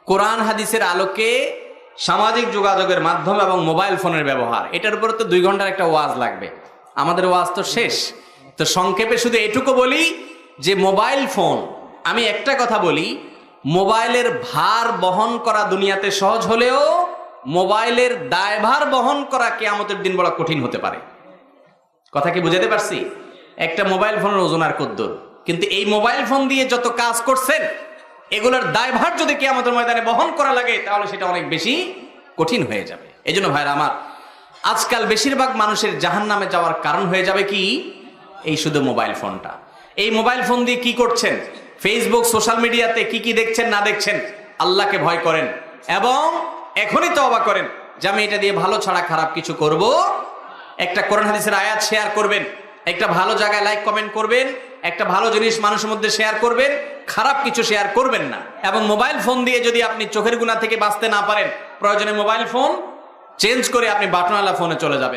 কোরআন হাদিসের আলোকে সামাজিক যোগাযোগের মাধ্যম এবং মোবাইল ফোনের ব্যবহার, এটার উপরে তো 2 ঘন্টার একটা ওয়াজ লাগবে। আমাদের ওয়াজ তো শেষ। তো সংক্ষেপে শুধু এটুকু বলি যে মোবাইল ফোন, আমি একটা কথা বলি, মোবাইলের ভার বহন করা দুনিয়াতে সহজ হলেও মোবাইলের দায়ভার বহন করা কিয়ামতের দিন বড় কঠিন হতে পারে। কথা কি বুঝাতে পারছি? একটা মোবাইল ফোনের ওজন আর কদ্দুর, কিন্তু এই মোবাইল ফোন দিয়ে যত কাজ করছেন এগুলোর দায়ভার যদি কিয়ামতের ময়দানে বহন করা লাগে তাহলে সেটা অনেক বেশি কঠিন হয়ে যাবে। এই জন্য ভাইরা আমার, আজকাল বেশিরভাগ মানুষের জাহান্নামে যাওয়ার কারণ হয়ে যাবে কি? এই শুধু মোবাইল ফোনটা। এই মোবাইল ফোন দিয়ে কি করছেন, ফেসবুক সোশ্যাল মিডিয়াতে কি কি দেখছেন না দেখছেন, আল্লাহকে ভয় করেন এবং এখনই তওবা করেন যে আমি এটা দিয়ে ভালো ছাড়া খারাপ কিছু করব। একটা কোরআন হাদিসের আয়াত শেয়ার করবেন, একটা ভালো জায়গায় লাইক কমেন্ট করবেন, একটা ভালো জিনিস মানুষের মধ্যে শেয়ার করবেন, খারাপ কিছু শেয়ার করবেন না। এবং মোবাইল ফোন দিয়ে যদি আপনি চোখের গুনাহ থেকে বাঁচতে না পারেন, প্রয়োজনে মোবাইল ফোন চেঞ্জ করে আপনি বাটনওয়ালা ফোনে চলে যাবেন।